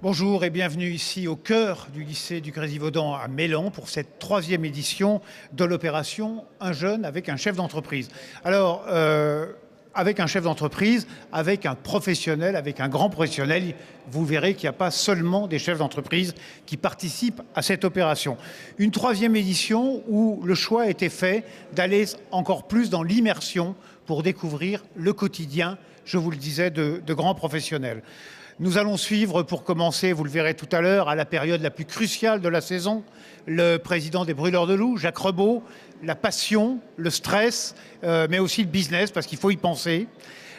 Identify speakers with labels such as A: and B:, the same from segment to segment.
A: Bonjour et bienvenue ici au cœur du lycée du Grésivaudan à Mélan pour cette 3e édition de l'opération Un jeune avec un chef d'entreprise. Alors, avec un chef d'entreprise, avec un professionnel, avec un grand professionnel, vous verrez qu'il n'y a pas seulement des chefs d'entreprise qui participent à cette opération. Une 3e édition où le choix a été fait d'aller encore plus dans l'immersion pour découvrir le quotidien, je vous le disais, de grands professionnels. Nous allons suivre, pour commencer, vous le verrez tout à l'heure, à la période la plus cruciale de la saison, le président des Brûleurs de Loups, Jacques Rebaud, la passion, le stress, mais aussi le business, parce qu'il faut y penser.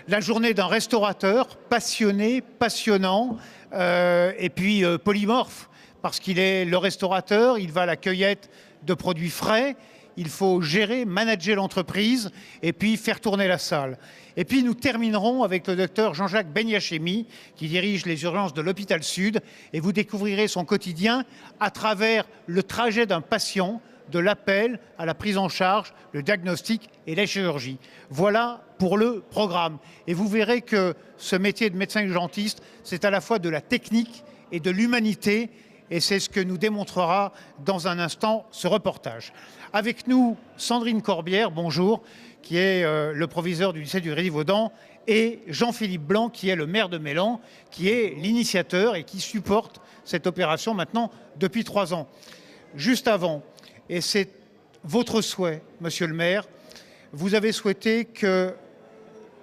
A: La journée d'un restaurateur passionné, passionnant, et puis polymorphe, parce qu'il est le restaurateur, il va à la cueillette de produits frais, il faut gérer, manager l'entreprise et puis faire tourner la salle. Et puis nous terminerons avec le docteur Jean-Jacques Benyachemi qui dirige les urgences de l'hôpital Sud et vous découvrirez son quotidien à travers le trajet d'un patient, de l'appel à la prise en charge, le diagnostic et la chirurgie. Voilà pour le programme. Et vous verrez que ce métier de médecin urgentiste, c'est à la fois de la technique et de l'humanité. Et c'est ce que nous démontrera dans un instant ce reportage. Avec nous, Sandrine Corbière, bonjour, qui est le proviseur du lycée du Grésivaudan, et Jean-Philippe Blanc, qui est le maire de Mélan, qui est l'initiateur et qui supporte cette opération maintenant depuis 3 ans. Juste avant, et c'est votre souhait, monsieur le maire, vous avez souhaité que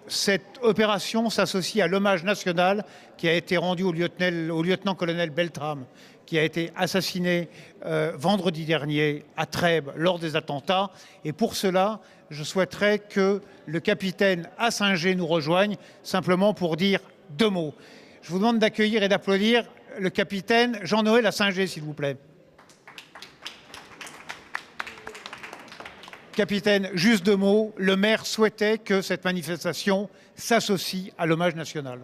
A: cette opération s'associe à l'hommage national qui a été rendu au lieutenant-colonel Beltrame, qui a été assassiné vendredi dernier à Trèbes lors des attentats. Et pour cela, je souhaiterais que le capitaine Assinger nous rejoigne, simplement pour dire 2 mots. Je vous demande d'accueillir et d'applaudir le capitaine Jean-Noël Assinger, s'il vous plaît. Capitaine, juste 2 mots. Le maire souhaitait que cette manifestation s'associe à l'hommage national.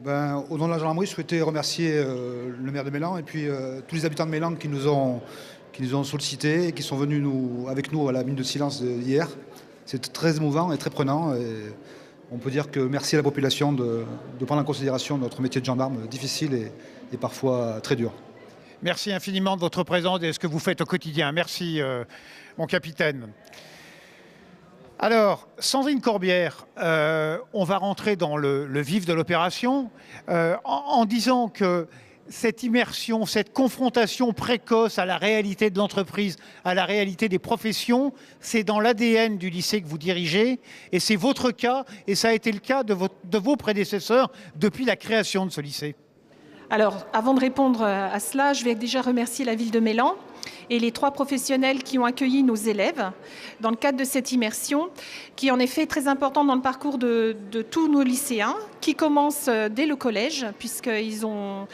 B: Au nom de la gendarmerie, je souhaitais remercier le maire de Mélan et puis tous les habitants de Mélan qui nous ont sollicités et qui sont venus avec nous à la minute de silence hier. C'est très émouvant et très prenant. Et on peut dire que merci à la population de prendre en considération notre métier de gendarme difficile et parfois très dur.
A: Merci infiniment de votre présence et de ce que vous faites au quotidien. Merci, mon capitaine. Alors, Sandrine Corbière, on va rentrer dans le vif de l'opération en disant que cette immersion, cette confrontation précoce à la réalité de l'entreprise, à la réalité des professions, c'est dans l'ADN du lycée que vous dirigez et c'est votre cas et ça a été le cas de vos prédécesseurs depuis la création de ce lycée.
C: Alors, avant de répondre à cela, je vais déjà remercier la ville de Mélan et les 3 professionnels qui ont accueilli nos élèves dans le cadre de cette immersion, qui est en effet très importante dans le parcours de tous nos lycéens, qui commencent dès le collège, puisqu'ils ont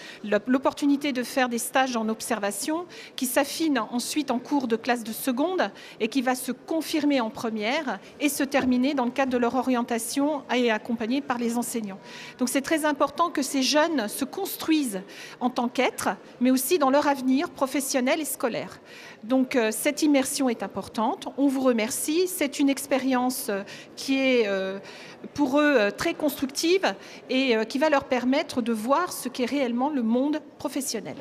C: l'opportunité de faire des stages en observation, qui s'affinent ensuite en cours de classe de seconde et qui va se confirmer en première et se terminer dans le cadre de leur orientation et accompagnés par les enseignants. Donc c'est très important que ces jeunes se construisent en tant qu'êtres, mais aussi dans leur avenir professionnel et scolaire. Donc cette immersion est importante, on vous remercie, c'est une expérience qui est pour eux très constructive et qui va leur permettre de voir ce qu'est réellement le monde professionnel.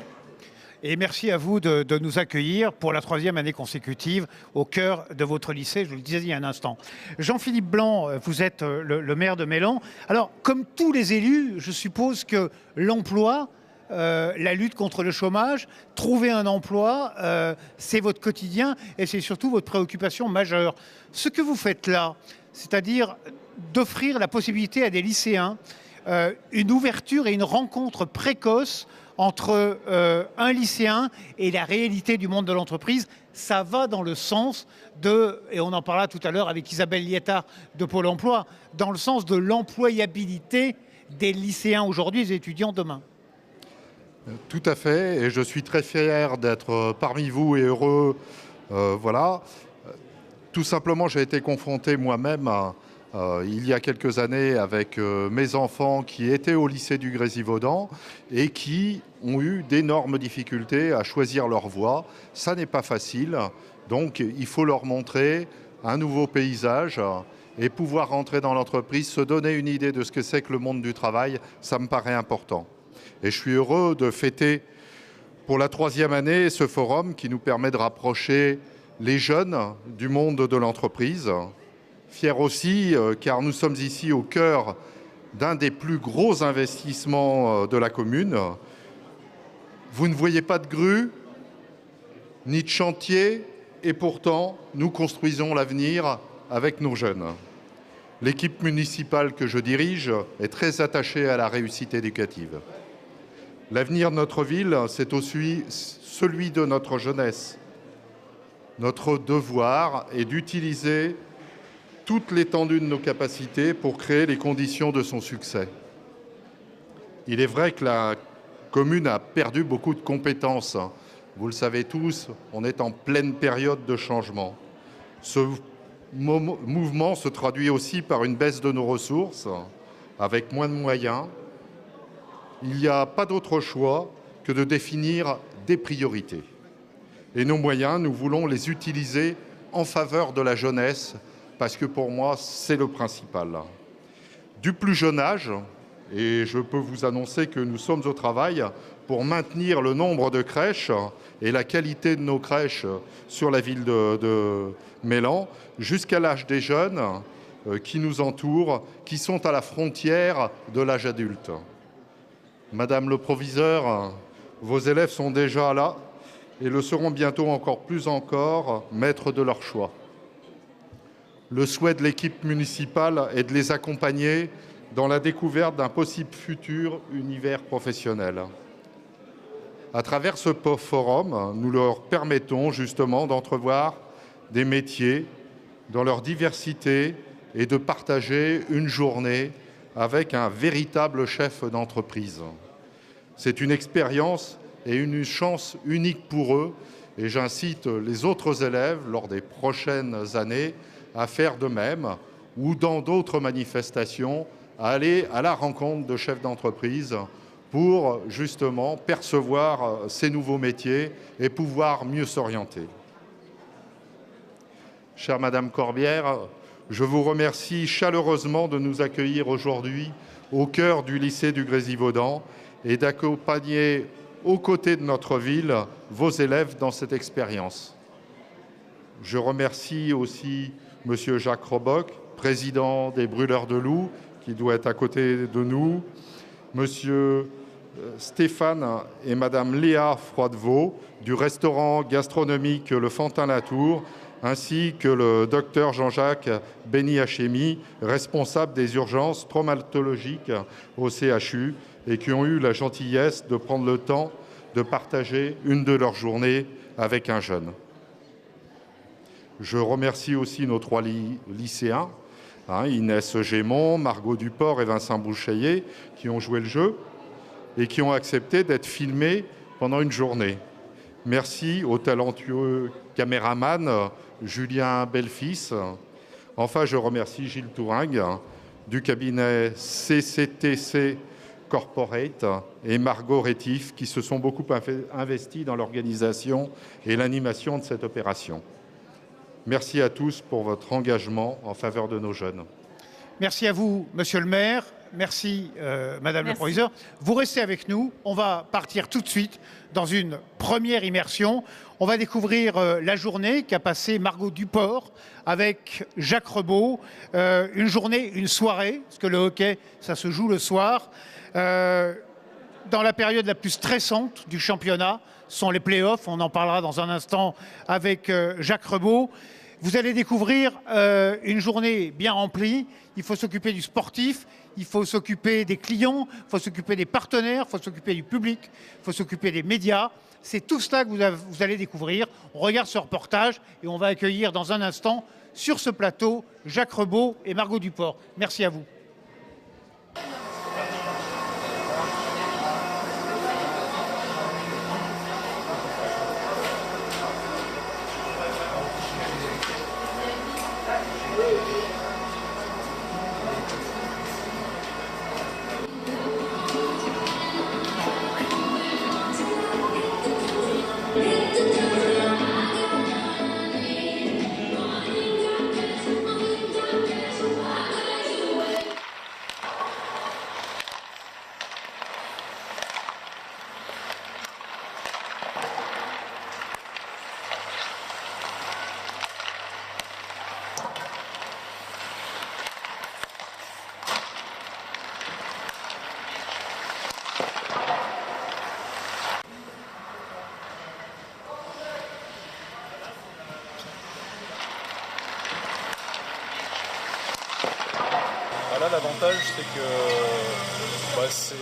A: Et merci à vous de nous accueillir pour la 3e année consécutive au cœur de votre lycée, je vous le disais il y a un instant. Jean-Philippe Blanc, vous êtes le maire de Mélan. Alors, comme tous les élus, je suppose que l'emploi, la lutte contre le chômage, trouver un emploi, c'est votre quotidien et c'est surtout votre préoccupation majeure. Ce que vous faites là, c'est-à-dire d'offrir la possibilité à des lycéens une ouverture et une rencontre précoce entre un lycéen et la réalité du monde de l'entreprise, ça va dans le sens de, et on en parlera tout à l'heure avec Isabelle Liétard de Pôle emploi, dans le sens de l'employabilité des lycéens aujourd'hui, des étudiants demain.
D: Tout à fait, et je suis très fier d'être parmi vous et heureux. Voilà. Tout simplement, j'ai été confronté moi-même il y a quelques années avec mes enfants qui étaient au lycée du Grésivaudan et qui ont eu d'énormes difficultés à choisir leur voie. Ça n'est pas facile, donc il faut leur montrer un nouveau paysage et pouvoir rentrer dans l'entreprise, se donner une idée de ce que c'est que le monde du travail, ça me paraît important. Et je suis heureux de fêter pour la 3e année ce forum qui nous permet de rapprocher les jeunes du monde de l'entreprise. Fier aussi car nous sommes ici au cœur d'un des plus gros investissements de la commune. Vous ne voyez pas de grue, ni de chantier, et pourtant nous construisons l'avenir avec nos jeunes. L'équipe municipale que je dirige est très attachée à la réussite éducative. L'avenir de notre ville, c'est aussi celui de notre jeunesse. Notre devoir est d'utiliser toute l'étendue de nos capacités pour créer les conditions de son succès. Il est vrai que la commune a perdu beaucoup de compétences. Vous le savez tous, on est en pleine période de changement. Ce mouvement se traduit aussi par une baisse de nos ressources, avec moins de moyens. Il n'y a pas d'autre choix que de définir des priorités. Et nos moyens, nous voulons les utiliser en faveur de la jeunesse, parce que pour moi, c'est le principal. Du plus jeune âge, et je peux vous annoncer que nous sommes au travail pour maintenir le nombre de crèches et la qualité de nos crèches sur la ville de Mélan, jusqu'à l'âge des jeunes qui nous entourent, qui sont à la frontière de l'âge adulte. Madame le proviseur, vos élèves sont déjà là et le seront bientôt encore plus maîtres de leur choix. Le souhait de l'équipe municipale est de les accompagner dans la découverte d'un possible futur univers professionnel. À travers ce forum, nous leur permettons justement d'entrevoir des métiers dans leur diversité et de partager une journée avec un véritable chef d'entreprise. C'est une expérience et une chance unique pour eux et j'incite les autres élèves lors des prochaines années à faire de même ou dans d'autres manifestations, à aller à la rencontre de chefs d'entreprise pour justement percevoir ces nouveaux métiers et pouvoir mieux s'orienter. Chère Madame Corbière, je vous remercie chaleureusement de nous accueillir aujourd'hui au cœur du lycée du Grésivaudan et d'accompagner aux côtés de notre ville vos élèves dans cette expérience. Je remercie aussi Monsieur Jacques Roboc, président des Brûleurs de Loups, qui doit être à côté de nous, Monsieur Stéphane et Madame Léa Froidevaux du restaurant gastronomique Le Fantin-Latour, ainsi que le docteur Jean-Jacques Beni-Hachemi, responsable des urgences traumatologiques au CHU, et qui ont eu la gentillesse de prendre le temps de partager une de leurs journées avec un jeune. Je remercie aussi nos 3 lycéens, Inès Gémon, Margot Duport et Vincent Boucheillet, qui ont joué le jeu et qui ont accepté d'être filmés pendant une journée. Merci au talentueux caméraman Julien Belfils. Enfin, je remercie Gilles Touringue du cabinet CCTC Corporate et Margot Rétif qui se sont beaucoup investis dans l'organisation et l'animation de cette opération. Merci à tous pour votre engagement en faveur de nos jeunes.
A: Merci à vous, Monsieur le maire. Merci, Madame le proviseur. Vous restez avec nous. On va partir tout de suite dans une première immersion. On va découvrir la journée qu'a passée Margot Duport avec Jacques Rebaud. Une journée, une soirée, parce que le hockey, ça se joue le soir. Dans la période la plus stressante du championnat, sont les play-offs. On en parlera dans un instant avec Jacques Rebaud. Vous allez découvrir une journée bien remplie. Il faut s'occuper du sportif, il faut s'occuper des clients, il faut s'occuper des partenaires, il faut s'occuper du public, il faut s'occuper des médias. C'est tout cela que vous allez découvrir. On regarde ce reportage et on va accueillir dans un instant sur ce plateau Jacques Rebaud et Margot Duport. Merci à vous.
E: là, l'avantage, c'est que ce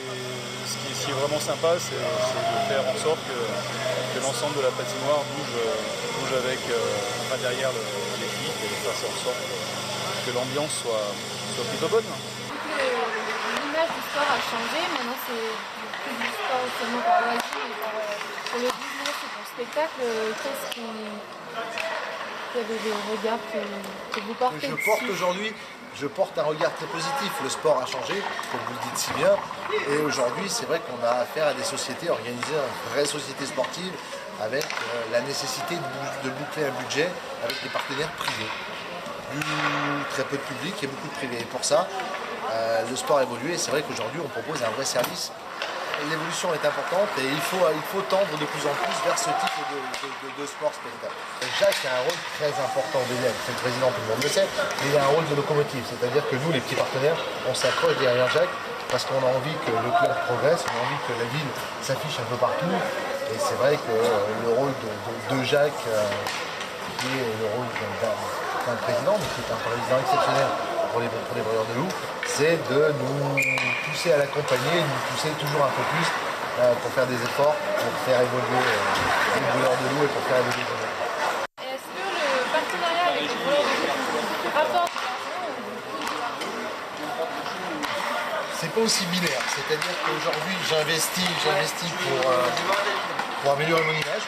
E: qui est vraiment sympa, c'est de faire en sorte que l'ensemble de la patinoire bouge avec derrière l'équipe et de faire en sorte que l'ambiance soit plutôt bonne.
F: L'image du sport a changé, maintenant c'est plus du sport seulement par loisir, mais pour le business et pour le spectacle. Quel est le regard que vous portez
G: Je porte un regard très positif. Le sport a changé, comme vous le dites si bien, et aujourd'hui c'est vrai qu'on a affaire à des sociétés organisées, une vraie société sportive, avec la nécessité de boucler un budget avec des partenaires privés. Très peu de public et beaucoup de privés. Et pour ça, le sport a évolué et c'est vrai qu'aujourd'hui on propose un vrai service. L'évolution est importante et il faut tendre de plus en plus vers ce type de sport spectacle. Jacques a un rôle très important au BDL, c'est le président, tout le monde le sait, mais il a un rôle de locomotive, c'est-à-dire que nous, les petits partenaires, on s'accroche derrière Jacques parce qu'on a envie que le club progresse, on a envie que la ville s'affiche un peu partout. Et c'est vrai que le rôle de Jacques, qui est le rôle d'un président, mais qui est un président exceptionnel pour les Brûleurs de Loup, c'est de nous pousser à l'accompagner, de nous pousser toujours un peu plus pour faire des efforts, pour faire évoluer les Brûleurs de Loup et pour faire évoluer les gens.
F: Est-ce que le partenariat avec les Brûleurs de Loup rapporte
G: C'est pas aussi binaire, c'est-à-dire qu'aujourd'hui j'investis pour améliorer mon image.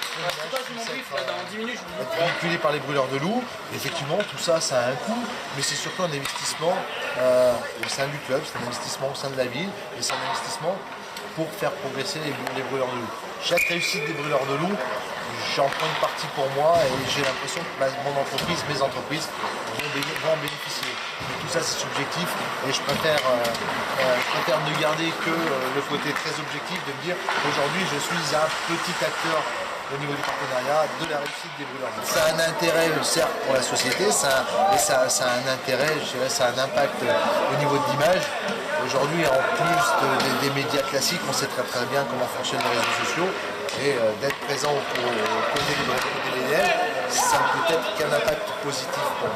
G: Être manipulé par les Brûleurs de Loup. Effectivement, tout ça, ça a un coût, mais c'est surtout un investissement au sein du club, c'est un investissement au sein de la ville, et c'est un investissement pour faire progresser les Brûleurs de Loup. Chaque réussite des Brûleurs de Loup, j'en prends une partie pour moi et j'ai l'impression que mon entreprise, mes entreprises vont en bénéficier. Mais tout ça c'est subjectif et je préfère ne garder que le côté très objectif de me dire aujourd'hui je suis un petit acteur au niveau du partenariat de la réussite des Brûleurs de Loup. Ça a un intérêt certes pour la société, ça a un intérêt, je dirais, ça a un impact au niveau de l'image. Aujourd'hui, en plus des médias classiques, on sait très très bien comment fonctionnent les réseaux sociaux et d'être présent au côté des BDL, ça ne peut être qu'un impact positif pour nous.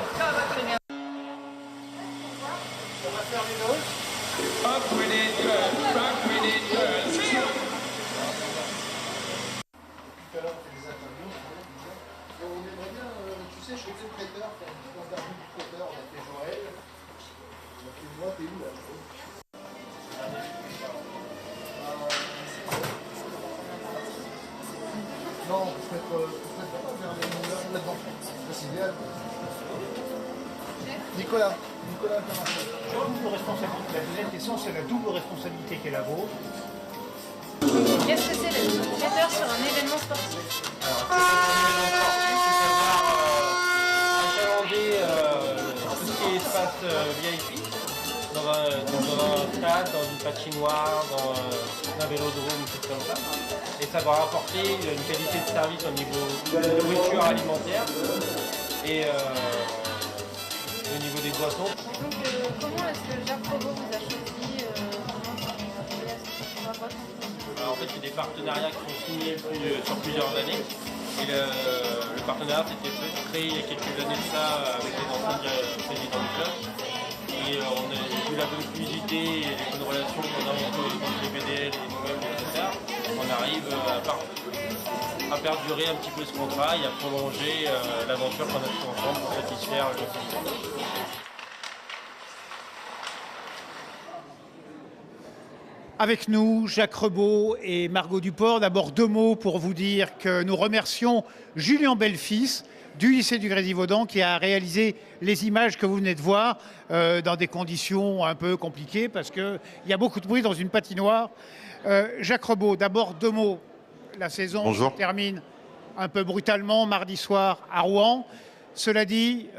G: Tu sais, je faisais le prêteur, faire une petite interview du prêteur, on a fait Joël. On a fait moi, t'es où là? Non, on se mettre là-dedans. Ça c'est idéal. Nicolas.
A: La double responsabilité. La deuxième question, c'est la double responsabilité qui est la vôtre.
F: Qu'est-ce que c'est d'être prêteur sur un événement sportif?
H: Tout ce qui est espace VIP, dans un stade, dans une patinoire, dans un vélodrome, tout comme ça. Et savoir apporter une qualité de service au niveau de nourriture alimentaire et au niveau des boissons.
F: Donc comment est-ce que Jacques Robot vous a choisi?
H: Alors, en fait, c'est des partenariats qui sont signés sur plusieurs années. Et le partenariat s'était créé il y a quelques années de ça avec les anciens présidents du club. Et on a vu la bonne fluidité et les bonnes relations qu'on a entre les BDL et nous-mêmes, etc. On arrive à perdurer un petit peu ce contrat et à prolonger l'aventure qu'on a fait ensemble pour satisfaire le club.
A: Avec nous, Jacques Rebaud et Margot Duport. D'abord, deux mots pour vous dire que nous remercions Julien Belfils du lycée du Grésivaudan qui a réalisé les images que vous venez de voir dans des conditions un peu compliquées parce qu'il y a beaucoup de bruit dans une patinoire. Jacques Rebaud, d'abord deux mots. La saison se termine un peu brutalement mardi soir à Rouen. Cela dit,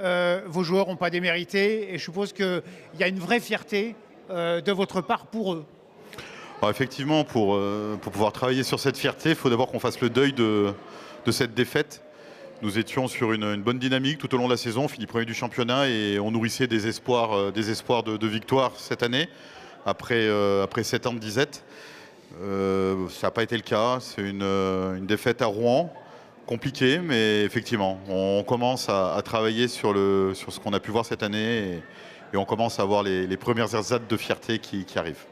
A: vos joueurs n'ont pas démérité et je suppose qu'il y a une vraie fierté de votre part pour eux.
I: Alors effectivement, pour pouvoir travailler sur cette fierté, il faut d'abord qu'on fasse le deuil de cette défaite. Nous étions sur une bonne dynamique tout au long de la saison, on finit premier du championnat et on nourrissait des espoirs de victoire cette année, après 7 ans de disette. Ça n'a pas été le cas, c'est une défaite à Rouen, compliquée, mais effectivement, on commence à travailler sur ce qu'on a pu voir cette année et on commence à voir les premières ersatz de fierté qui arrivent.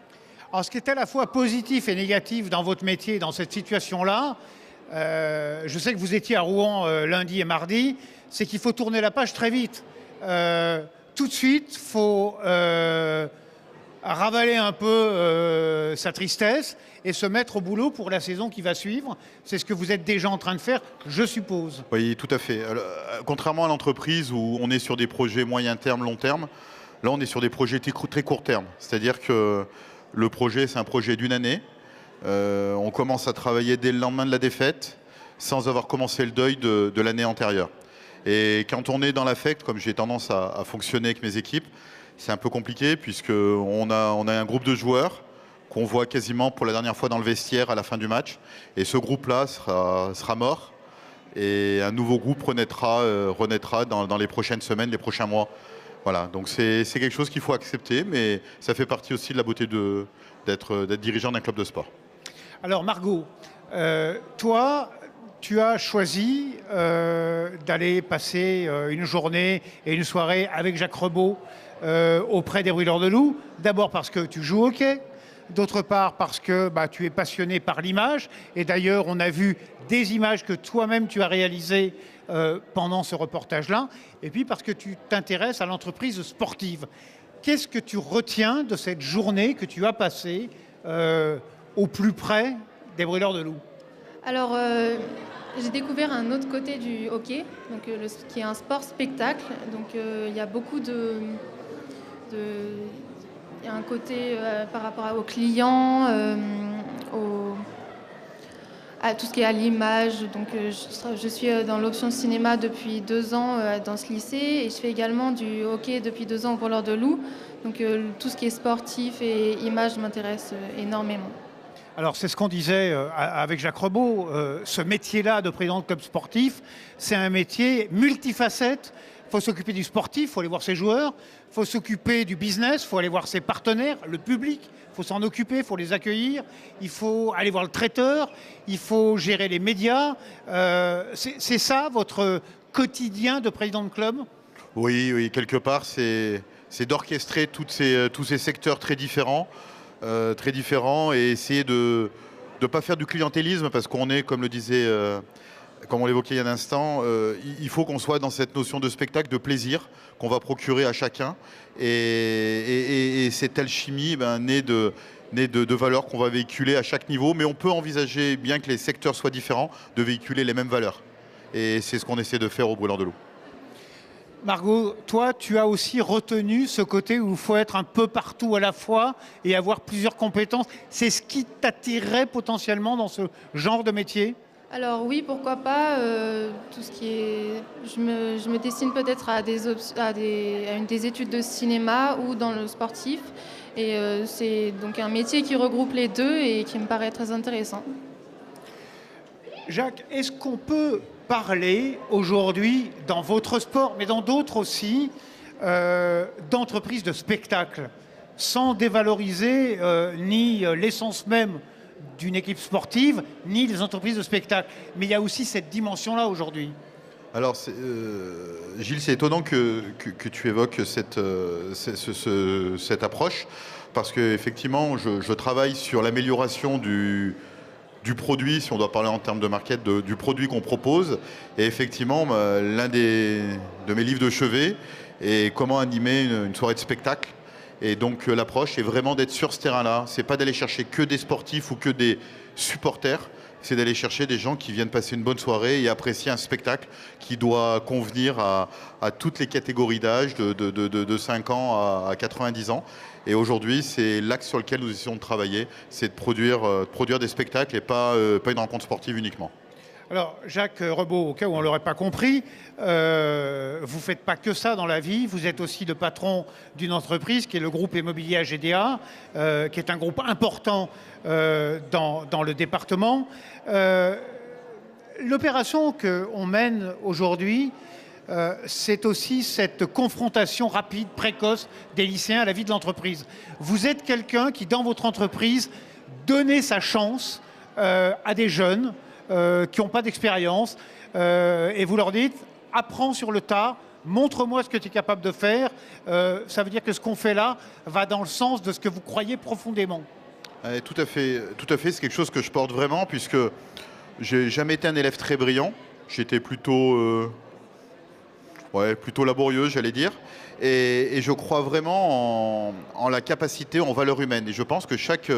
A: Alors, ce qui est à la fois positif et négatif dans votre métier, dans cette situation-là, je sais que vous étiez à Rouen lundi et mardi, c'est qu'il faut tourner la page très vite. Tout de suite, il faut ravaler un peu sa tristesse et se mettre au boulot pour la saison qui va suivre. C'est ce que vous êtes déjà en train de faire, je suppose.
I: Oui, tout à fait. Alors, contrairement à l'entreprise où on est sur des projets moyen terme, long terme, là on est sur des projets très court terme. C'est-à-dire que le projet, c'est un projet d'une année. On commence à travailler dès le lendemain de la défaite, sans avoir commencé le deuil de l'année antérieure. Et quand on est dans l'affect, comme j'ai tendance à fonctionner avec mes équipes, c'est un peu compliqué puisqu'on a un groupe de joueurs qu'on voit quasiment pour la dernière fois dans le vestiaire à la fin du match. Et ce groupe-là sera mort. Et un nouveau groupe renaîtra dans les prochaines semaines, les prochains mois. Voilà, donc c'est quelque chose qu'il faut accepter, mais ça fait partie aussi de la beauté d'être dirigeant d'un club de sport.
A: Alors Margot, toi, tu as choisi d'aller passer une journée et une soirée avec Jacques Rebaud auprès des Brûleurs de Loup. D'abord parce que tu joues au hockey, d'autre part parce que tu es passionné par l'image. Et d'ailleurs, on a vu des images que toi-même tu as réalisées pendant ce reportage-là. Et puis parce que tu t'intéresses à l'entreprise sportive. Qu'est-ce que tu retiens de cette journée que tu as passée au plus près des Brûleurs de Loup?
F: Alors, j'ai découvert un autre côté du hockey, donc, qui est un sport spectacle. Donc, il y a beaucoup il y a un côté par rapport aux clients, à tout ce qui est à l'image. Donc, je suis dans l'option cinéma depuis 2 ans dans ce lycée et je fais également du hockey depuis 2 ans au Brûleurs de Loup. Donc, tout ce qui est sportif et image m'intéresse énormément.
A: Alors, c'est ce qu'on disait avec Jacques Rebaud. Ce métier-là de président de club sportif, c'est un métier multifacette. Il faut s'occuper du sportif, il faut aller voir ses joueurs. Il faut s'occuper du business, il faut aller voir ses partenaires, le public. Il faut s'en occuper, il faut les accueillir. Il faut aller voir le traiteur. Il faut gérer les médias. C'est ça, votre quotidien de président de club?
I: Oui, quelque part, c'est d'orchestrer tous ces secteurs très différents et essayer de ne pas faire du clientélisme parce qu'on est, comme le disait, comme on l'évoquait il y a un instant, il faut qu'on soit dans cette notion de spectacle, de plaisir qu'on va procurer à chacun et cette alchimie naît de valeurs qu'on va véhiculer à chaque niveau, mais on peut envisager, bien que les secteurs soient différents, de véhiculer les mêmes valeurs. Et c'est ce qu'on essaie de faire au Brûleurs de Loup.
A: Margot, toi, tu as aussi retenu ce côté où il faut être un peu partout à la fois et avoir plusieurs compétences. C'est ce qui t'attirerait potentiellement dans ce genre de métier?
F: Alors oui, pourquoi pas. Tout ce qui est, je me destine peut-être à des études de cinéma ou dans le sportif. Et c'est donc un métier qui regroupe les deux et qui me paraît très intéressant.
A: Jacques, est-ce qu'on peut parler aujourd'hui, dans votre sport, mais dans d'autres aussi, d'entreprises de spectacle, sans dévaloriser ni l'essence même d'une équipe sportive, ni des entreprises de spectacle? Mais il y a aussi cette dimension-là aujourd'hui.
I: Alors, Gilles, c'est étonnant que tu évoques cette approche, parce qu'effectivement, je travaille sur l'amélioration du produit, si on doit parler en termes de market, du produit qu'on propose. Et effectivement, l'un de mes livres de chevet est comment animer une soirée de spectacle. Et donc l'approche est vraiment d'être sur ce terrain-là. C'est pas d'aller chercher que des sportifs ou que des supporters. C'est d'aller chercher des gens qui viennent passer une bonne soirée et apprécier un spectacle qui doit convenir à toutes les catégories d'âge, de 5 ans à 90 ans. Et aujourd'hui, c'est l'axe sur lequel nous essayons de travailler, c'est de produire des spectacles et pas une rencontre sportive uniquement.
A: Alors, Jacques Rebaud, au cas où on ne l'aurait pas compris, vous ne faites pas que ça dans la vie. Vous êtes aussi le patron d'une entreprise qui est le groupe immobilier AGDA, qui est un groupe important dans le département. L'opération qu'on mène aujourd'hui, c'est aussi cette confrontation rapide, précoce des lycéens à la vie de l'entreprise. Vous êtes quelqu'un qui, dans votre entreprise, donnez sa chance à des jeunes qui n'ont pas d'expérience et vous leur dites « apprends sur le tas, montre-moi ce que tu es capable de faire. Ça veut dire que ce qu'on fait là va dans le sens de ce que vous croyez profondément.
I: Tout à fait. C'est quelque chose que je porte vraiment, puisque j'ai jamais été un élève très brillant. J'étais plutôt laborieux, j'allais dire. Et je crois vraiment en la capacité, en valeurs humaines. Et je pense que chaque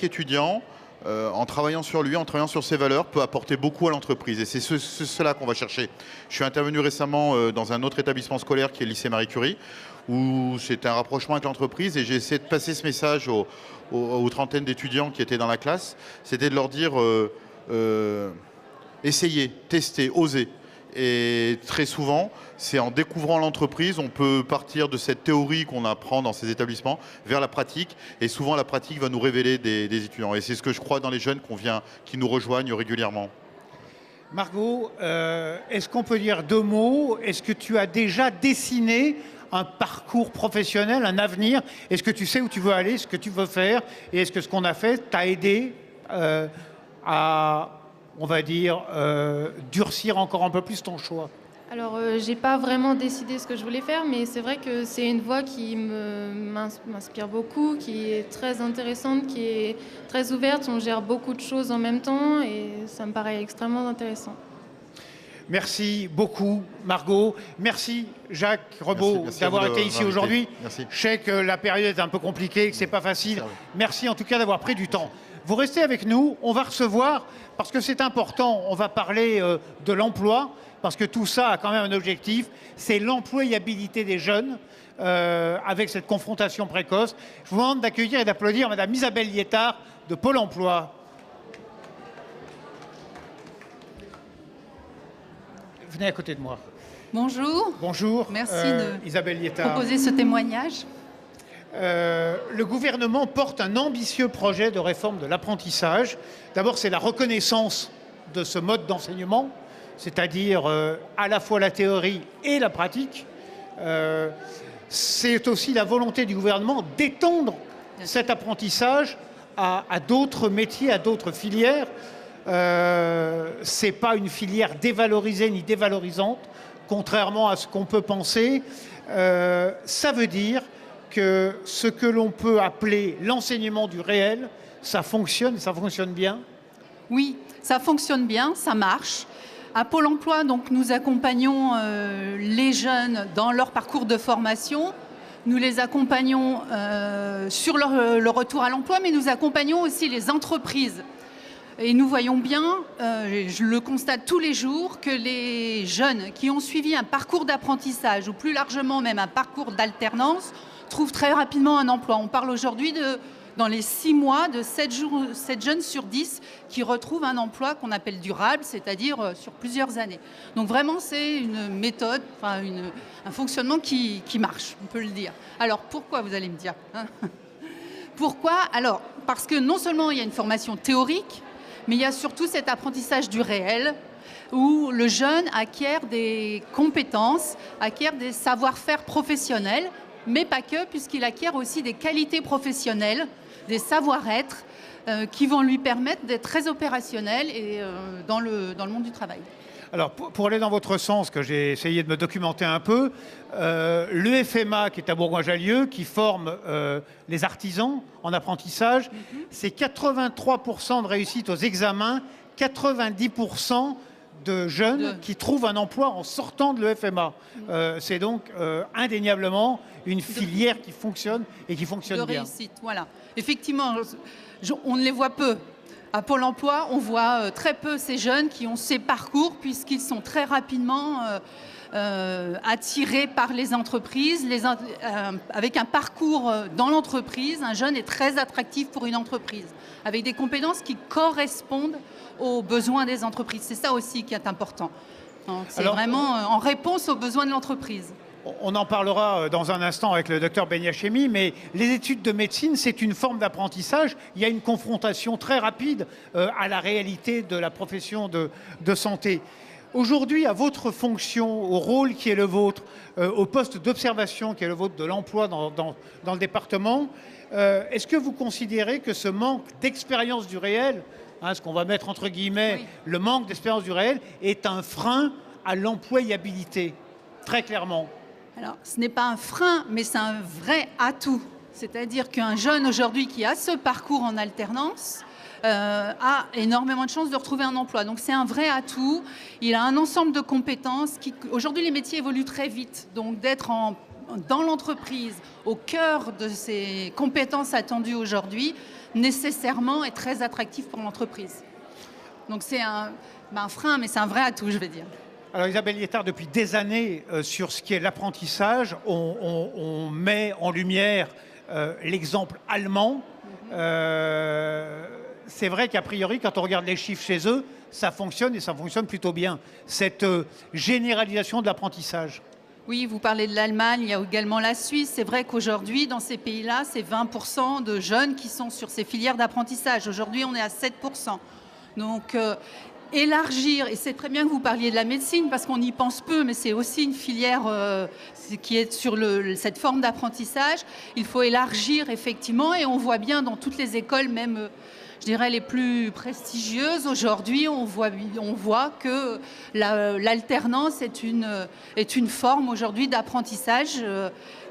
I: étudiant, en travaillant sur lui, en travaillant sur ses valeurs, peut apporter beaucoup à l'entreprise. Et c'est cela qu'on va chercher. Je suis intervenu récemment dans un autre établissement scolaire qui est le lycée Marie Curie, où c'était un rapprochement avec l'entreprise. Et j'ai essayé de passer ce message aux trentaines d'étudiants qui étaient dans la classe. C'était de leur dire essayez, testez, osez. Et très souvent, c'est en découvrant l'entreprise, on peut partir de cette théorie qu'on apprend dans ces établissements vers la pratique. Et souvent, la pratique va nous révéler des étudiants. Et c'est ce que je crois dans les jeunes qui nous rejoignent régulièrement.
A: Margot, est-ce qu'on peut dire 2 mots? Est-ce que tu as déjà dessiné un parcours professionnel, un avenir? Est-ce que tu sais où tu veux aller, ce que tu veux faire? Et est-ce que ce qu'on a fait t'a aidé à, on va dire, durcir encore un peu plus ton choix?
F: Alors, j'ai pas vraiment décidé ce que je voulais faire, mais c'est vrai que c'est une voie qui m'inspire beaucoup, qui est très intéressante, qui est très ouverte. On gère beaucoup de choses en même temps et ça me paraît extrêmement intéressant.
A: Merci beaucoup, Margot. Merci, Jacques Rebaud, d'avoir été ici aujourd'hui. Je sais que la période est un peu compliquée, que c'est pas facile. Merci en tout cas d'avoir pris du temps. Vous restez avec nous, on va recevoir, parce que c'est important, on va parler de l'emploi, parce que tout ça a quand même un objectif, c'est l'employabilité des jeunes avec cette confrontation précoce. Je vous demande d'accueillir et d'applaudir Madame Isabelle Liétard de Pôle emploi. Venez à côté de moi.
J: Bonjour.
A: Bonjour.
J: Merci
A: Isabelle
J: de
A: Liétard.
J: proposer ce témoignage.
A: Le gouvernement porte un ambitieux projet de réforme de l'apprentissage. D'abord, c'est la reconnaissance de ce mode d'enseignement, c'est-à-dire à la fois la théorie et la pratique. C'est aussi la volonté du gouvernement d'étendre cet apprentissage à d'autres métiers, à d'autres filières. Ce n'est pas une filière dévalorisée ni dévalorisante, contrairement à ce qu'on peut penser. Ça veut dire que ce que l'on peut appeler l'enseignement du réel, ça fonctionne bien?
J: Oui, ça fonctionne bien, ça marche. À Pôle emploi, donc, nous accompagnons les jeunes dans leur parcours de formation. Nous les accompagnons sur leur retour à l'emploi, mais nous accompagnons aussi les entreprises. Et nous voyons bien, je le constate tous les jours, que les jeunes qui ont suivi un parcours d'apprentissage, ou plus largement même un parcours d'alternance, trouvent très rapidement un emploi. On parle aujourd'hui, dans les 6 mois, de 7 jeunes sur 10 qui retrouvent un emploi qu'on appelle durable, c'est-à-dire sur plusieurs années. Donc vraiment, c'est une méthode, un fonctionnement qui marche, on peut le dire. Alors pourquoi, vous allez me dire, hein? Pourquoi? Alors, parce que non seulement il y a une formation théorique, mais il y a surtout cet apprentissage du réel, où le jeune acquiert des compétences, acquiert des savoir-faire professionnels, mais pas que, puisqu'il acquiert aussi des qualités professionnelles, des savoir-être qui vont lui permettre d'être très opérationnel et, dans le monde du travail.
A: Alors, pour aller dans votre sens, que j'ai essayé de me documenter un peu, l'EFMA, qui est à Bourgoin-Jallieu, qui forme les artisans en apprentissage, c'est 83% de réussite aux examens, 90% de jeunes qui trouvent un emploi en sortant de l'EFMA. C'est donc indéniablement une filière qui fonctionne et qui fonctionne bien.
J: De réussite, voilà. Effectivement, on ne les voit peu. À Pôle emploi, on voit très peu ces jeunes qui ont ces parcours, puisqu'ils sont très rapidement attirés par les entreprises. Avec un parcours dans l'entreprise, un jeune est très attractif pour une entreprise, avec des compétences qui correspondent aux besoins des entreprises. C'est ça aussi qui est important. C'est vraiment en réponse aux besoins de l'entreprise.
A: On en parlera dans un instant avec le docteur Benyachemi, mais les études de médecine, c'est une forme d'apprentissage. Il y a une confrontation très rapide à la réalité de la profession de santé. Aujourd'hui, à votre fonction, au rôle qui est le vôtre, au poste d'observation qui est le vôtre de l'emploi dans le département, est-ce que vous considérez que ce manque d'expérience du réel, ce qu'on va mettre entre guillemets, le manque d'expérience du réel, est un frein à l'employabilité? très clairement?
J: Alors, ce n'est pas un frein, mais c'est un vrai atout. C'est-à-dire qu'un jeune aujourd'hui qui a ce parcours en alternance a énormément de chances de retrouver un emploi. Donc c'est un vrai atout. Il a un ensemble de compétences. Aujourd'hui, les métiers évoluent très vite. Donc d'être dans l'entreprise, au cœur de ces compétences attendues aujourd'hui, nécessairement est très attractif pour l'entreprise. Donc c'est un frein, mais c'est un vrai atout, je vais dire.
A: Alors Isabelle Liétard, depuis des années, sur ce qui est l'apprentissage, on met en lumière l'exemple allemand. C'est vrai qu'a priori, quand on regarde les chiffres chez eux, ça fonctionne et ça fonctionne plutôt bien. Cette généralisation de l'apprentissage.
J: Oui, vous parlez de l'Allemagne, il y a également la Suisse. C'est vrai qu'aujourd'hui, dans ces pays-là, c'est 20% de jeunes qui sont sur ces filières d'apprentissage. Aujourd'hui, on est à 7%. Donc, élargir, et c'est très bien que vous parliez de la médecine, parce qu'on y pense peu, mais c'est aussi une filière qui est sur cette forme d'apprentissage. Il faut élargir, effectivement, et on voit bien dans toutes les écoles, même je dirais les plus prestigieuses, aujourd'hui, on voit que l'alternance est une forme aujourd'hui d'apprentissage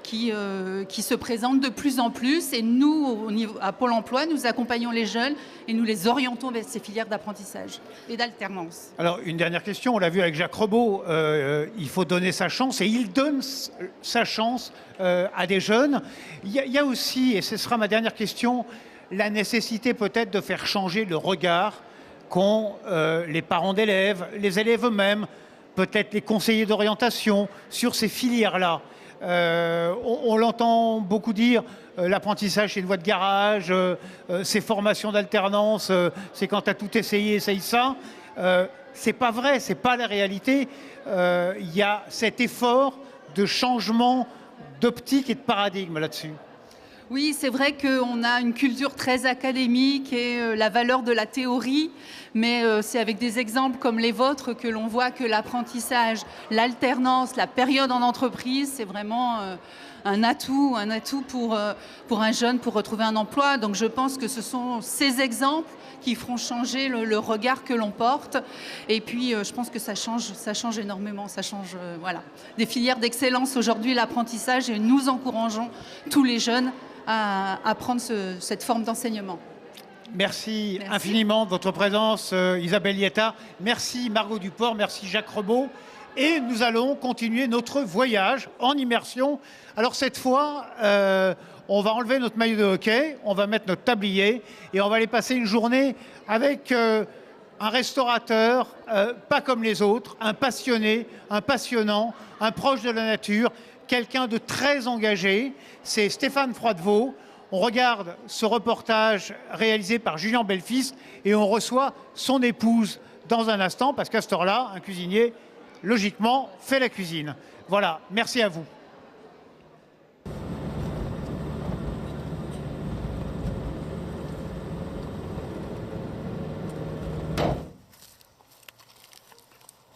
J: qui se présente de plus en plus. Et nous, à Pôle emploi, nous accompagnons les jeunes et nous les orientons vers ces filières d'apprentissage et d'alternance.
A: Alors, une dernière question, on l'a vu avec Jacques Rebaud, il faut donner sa chance, et il donne sa chance à des jeunes. Il y a aussi, et ce sera ma dernière question, la nécessité peut-être de faire changer le regard qu'ont les parents d'élèves, les élèves eux-mêmes, peut-être les conseillers d'orientation sur ces filières-là. On l'entend beaucoup dire, l'apprentissage c'est une voie de garage, ces formations d'alternance, c'est quand tu as tout essayé, essaye ça. C'est pas vrai, c'est pas la réalité. Il y a cet effort de changement d'optique et de paradigme là-dessus.
J: Oui, c'est vrai qu'on a une culture très académique et la valeur de la théorie, mais c'est avec des exemples comme les vôtres que l'on voit que l'apprentissage, l'alternance, la période en entreprise, c'est vraiment un atout pour un jeune pour retrouver un emploi. Donc je pense que ce sont ces exemples qui feront changer le regard que l'on porte. Et puis, je pense que ça change énormément. Ça change, voilà. Des filières d'excellence aujourd'hui, l'apprentissage, et nous encourageons tous les jeunes à prendre cette forme d'enseignement.
A: Merci infiniment de votre présence, Isabelle Liétard. Merci Margot Duport, merci Jacques Rebaud. Et nous allons continuer notre voyage en immersion. Alors cette fois, on va enlever notre maillot de hockey, on va mettre notre tablier et on va aller passer une journée avec un restaurateur pas comme les autres, un passionné, un passionnant, un proche de la nature, quelqu'un de très engagé. C'est Stéphane Froidevaux. On regarde ce reportage réalisé par Julien Belfils et on reçoit son épouse dans un instant parce qu'à cette heure-là, un cuisinier, logiquement, fait la cuisine. Voilà, merci à vous.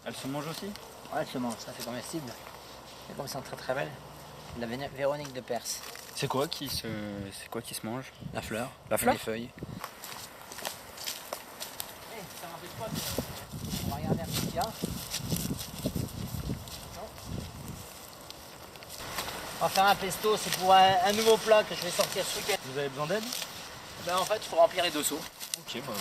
K: Elle se mange aussi?
L: Ouais, elle se mange, ça fait comestible. Mais bon, elles sont très très belles. La Véronique de Perse.
K: C'est quoi qui se mange?
L: La fleur.
K: La fleur?
L: Les feuilles. Hey, ça m'empêche pas. On va regarder un petit gars. On va faire un pesto, c'est pour un nouveau plat que je vais sortir ce week-end.
K: Vous avez besoin d'aide?
L: Ben, en fait, il faut remplir les 2 seaux.
K: Ok, bah.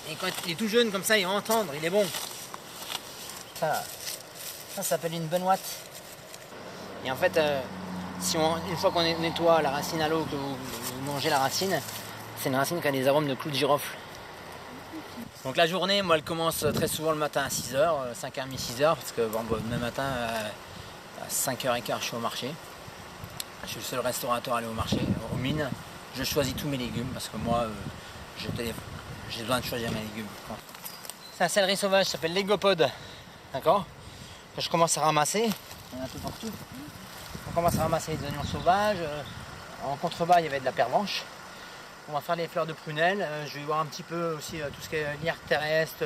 L: Et quand il est tout jeune comme ça, il va entendre, il est bon. Ça s'appelle une benoîte. Et en fait, une fois qu'on nettoie la racine à l'eau, que vous mangez la racine, c'est une racine qui a des arômes de clous de girofle. Donc la journée, moi, elle commence très souvent le matin à 6h, 5h30, 6h, parce que demain matin, à 5h15, je suis au marché. Je suis le seul restaurateur à aller au marché, aux mines. Je choisis tous mes légumes, parce que moi, j'ai besoin de choisir mes légumes. C'est un céleri sauvage, ça s'appelle l'égopode. D'accord? Que je commence à ramasser. Il y en a tout partout. On commence à ramasser les oignons sauvages. En contrebas, il y avait de la pervenche. On va faire les fleurs de prunelle. Je vais voir un petit peu aussi tout ce qui est lierre terrestre,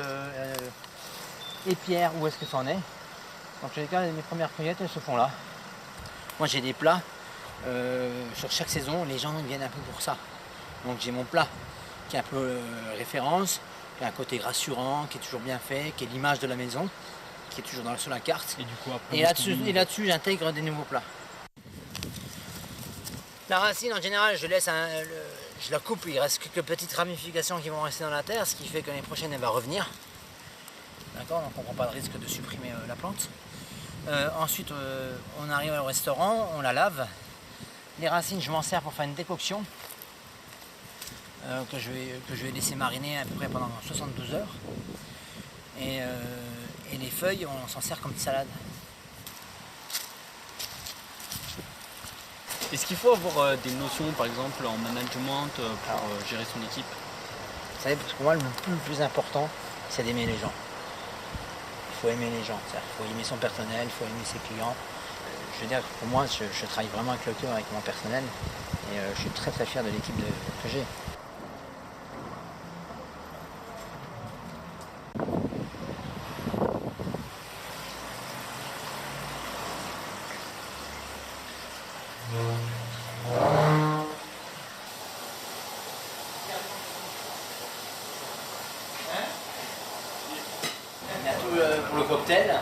L: épière, où est-ce que ça en est. Donc les premières cueillettes, elles se font là. Moi, j'ai des plats. Sur chaque saison, les gens viennent un peu pour ça. Donc j'ai mon plat qui est un peu référence. qui a un côté rassurant, qui est toujours bien fait, qui est l'image de la maison, qui est toujours sur la carte.
K: Et du coup, après,
L: Et là-dessus, j'intègre des nouveaux plats. La racine, en général, je la coupe, il reste quelques petites ramifications qui vont rester dans la terre, ce qui fait que l'année prochaine, elle va revenir. D'accord, donc on ne prend pas de risque de supprimer la plante. Ensuite, on arrive au restaurant, on la lave. Les racines, je m'en sers pour faire une décoction que je vais laisser mariner à peu près pendant 72 heures. Et les feuilles, on s'en sert comme salade.
K: Est-ce qu'il faut avoir des notions, par exemple, en management pour gérer son équipe?
L: Vous savez, parce que moi, le plus important, c'est d'aimer les gens. Il faut aimer les gens, il faut aimer son personnel, il faut aimer ses clients. Je veux dire, pour moi, je travaille vraiment avec le cœur, avec mon personnel. Et je suis très très fier de l'équipe que j'ai. Pour le cocktail,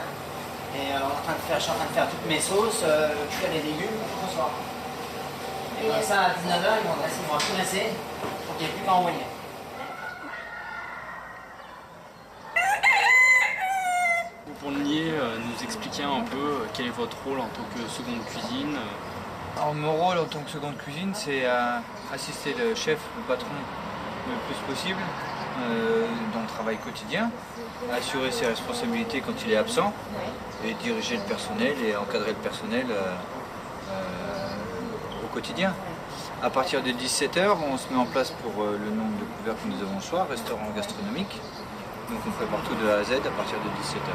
L: et je suis en train de faire toutes mes sauces, cuire les légumes, bonsoir. Et comme ça, à 19h, ils vont tout dresser pour qu'il n'y ait plus qu'à envoyer.
K: Pour le nier, nous expliquer un peu quel est votre rôle en tant que seconde cuisine.
M: Alors, mon rôle en tant que seconde cuisine, c'est assister le chef, le patron, le plus possible dans le travail quotidien, assurer ses responsabilités quand il est absent et diriger le personnel et encadrer le personnel au quotidien. À partir de 17h, on se met en place pour le nombre de couverts que nous avons le soir, restaurant gastronomique. Donc on prépare tout de A à Z à partir de 17h.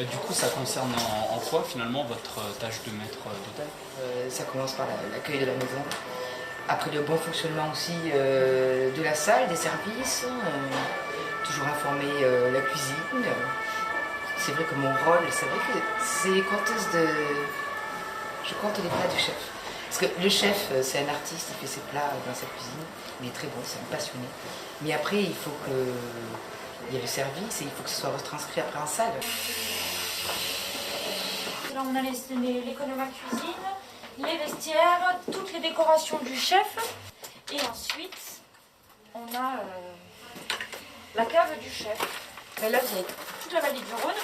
K: Du coup, ça concerne en quoi finalement votre tâche de maître d'hôtel?
N: Ça commence par l'accueil de la maison. Après le bon fonctionnement aussi de la salle, des services, toujours informer la cuisine. C'est vrai que mon rôle, c'est vrai que c'est conteuse de... Je compte les plats du chef. Parce que le chef, c'est un artiste, il fait ses plats dans sa cuisine. Il est très bon, c'est un passionné. Mais après, il faut qu'il y ait le service et il faut que ce soit retranscrit après en salle.
O: Là, on a l'économa cuisine, les vestiaires, toutes les décorations du chef. Et ensuite, on a la cave du chef. Et là, vous avez toute la vallée du Rhône,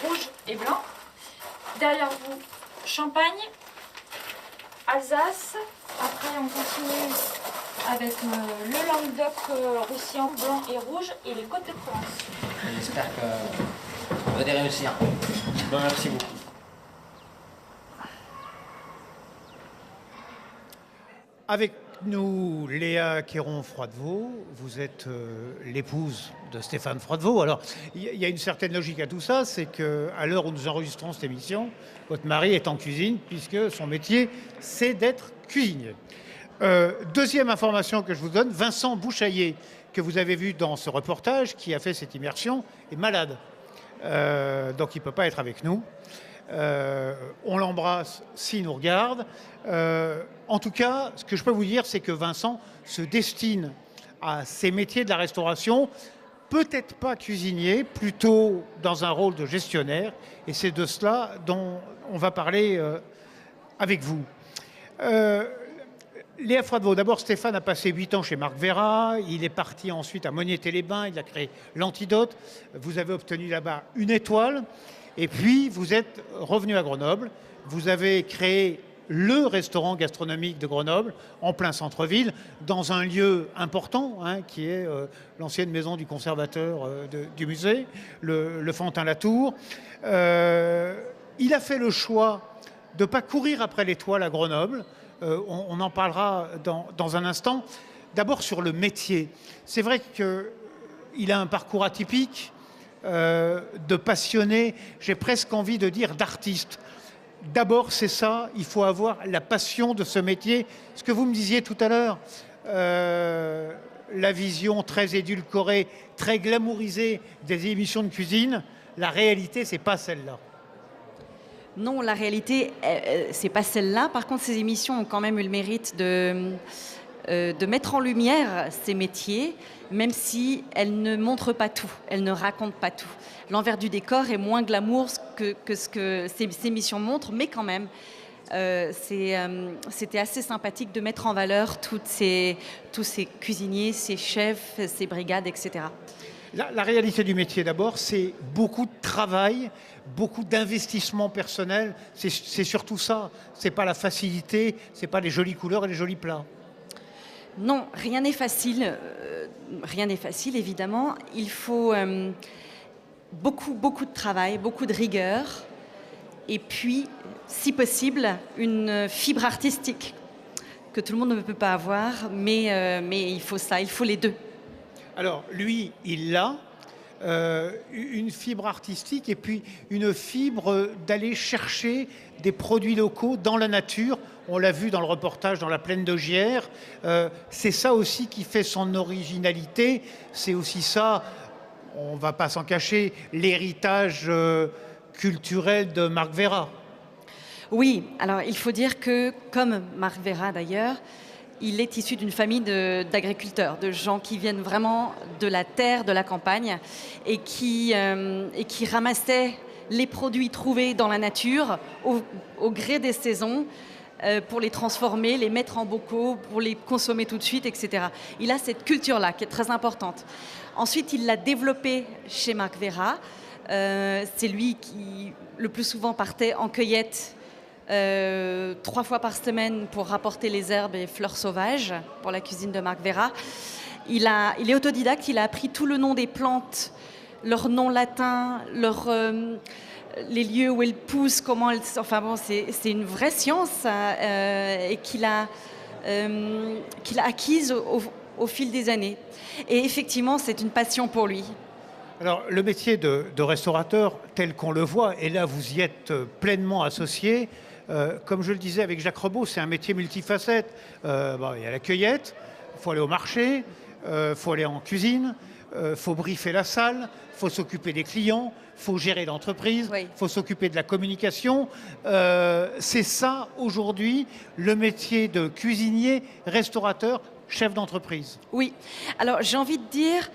O: rouge et blanc. Derrière vous, Champagne, Alsace. Après, on continue avec le Languedoc-Roussillon, blanc et rouge, et les Côtes de Provence.
L: J'espère que vous allez réussir. Bon, merci beaucoup.
A: Avec nous, Léa Quéron-Froidevaux, vous êtes l'épouse de Stéphane Froidevaux. Alors, il y a une certaine logique à tout ça, c'est qu'à l'heure où nous enregistrons cette émission, votre mari est en cuisine, puisque son métier, c'est d'être cuisinier. Deuxième information que je vous donne, Vincent Bouchaillé, que vous avez vu dans ce reportage, qui a fait cette immersion, est malade. Donc, il ne peut pas être avec nous. On l'embrasse s'il nous regarde. En tout cas, ce que je peux vous dire, c'est que Vincent se destine à ces métiers de la restauration, peut-être pas cuisinier, plutôt dans un rôle de gestionnaire. Et c'est de cela dont on va parler avec vous. Léa Froidevaux, d'abord Stéphane a passé 8 ans chez Marc Vera, il est parti ensuite à Monnier-Télé-Bains, il a créé l'Antidote, vous avez obtenu là-bas une étoile, et puis vous êtes revenu à Grenoble, vous avez créé le restaurant gastronomique de Grenoble, en plein centre-ville, dans un lieu important, qui est l'ancienne maison du conservateur du musée, le Fantin-Latour. Il a fait le choix de ne pas courir après l'étoile à Grenoble. On en parlera dans un instant. D'abord sur le métier. C'est vrai qu'il a un parcours atypique, de passionné, j'ai presque envie de dire d'artiste. D'abord, c'est ça, il faut avoir la passion de ce métier. Ce que vous me disiez tout à l'heure, la vision très édulcorée, très glamourisée des émissions de cuisine, la réalité, c'est pas celle-là.
P: Non, la réalité, c'est pas celle-là. Par contre, ces émissions ont quand même eu le mérite de de mettre en lumière ces métiers, même si elles ne montrent pas tout, elles ne racontent pas tout. L'envers du décor est moins glamour que ce que ces émissions montrent, mais quand même, c'était assez sympathique de mettre en valeur tous ces cuisiniers, ces chefs, ces brigades, etc.
A: La réalité du métier d'abord, c'est beaucoup de travail, beaucoup d'investissement personnel. C'est surtout ça. C'est pas la facilité, c'est pas les jolies couleurs et les jolis plats.
P: Non, rien n'est facile. Rien n'est facile, évidemment. Il faut beaucoup de travail, beaucoup de rigueur. Et puis, si possible, une fibre artistique que tout le monde ne peut pas avoir. Mais il faut ça, il faut les deux.
A: Alors, lui, il a une fibre artistique et puis une fibre d'aller chercher des produits locaux dans la nature. On l'a vu dans le reportage dans la plaine de Gières. C'est ça aussi qui fait son originalité. C'est aussi ça, on ne va pas s'en cacher, l'héritage culturel de Marc Verrat.
P: Oui, alors il faut dire que, comme Marc Verrat d'ailleurs, il est issu d'une famille d'agriculteurs, de gens qui viennent vraiment de la terre, de la campagne, et qui ramassaient les produits trouvés dans la nature au gré des saisons pour les transformer, les mettre en bocaux, pour les consommer tout de suite, etc. Il a cette culture-là qui est très importante. Ensuite, il l'a développée chez Marc Verrat. C'est lui qui, le plus souvent, partait en cueillette 3 fois par semaine pour rapporter les herbes et fleurs sauvages pour la cuisine de Marc Verrat. Il est autodidacte, il a appris tout le nom des plantes, leur nom latin, les lieux où elles poussent, comment elles... Enfin bon, c'est une vraie science et qu'il a acquise au fil des années. Et effectivement, c'est une passion pour lui.
A: Alors, le métier de restaurateur, tel qu'on le voit, et là vous y êtes pleinement associé, comme je le disais avec Jacques Rebaud, c'est un métier multifacette. Il y a la cueillette, il faut aller au marché, il faut aller en cuisine, il faut briefer la salle, il faut s'occuper des clients, il faut gérer l'entreprise, il faut s'occuper de la communication. C'est ça, aujourd'hui, le métier de cuisinier, restaurateur, chef d'entreprise.
P: Oui. Alors, j'ai envie de dire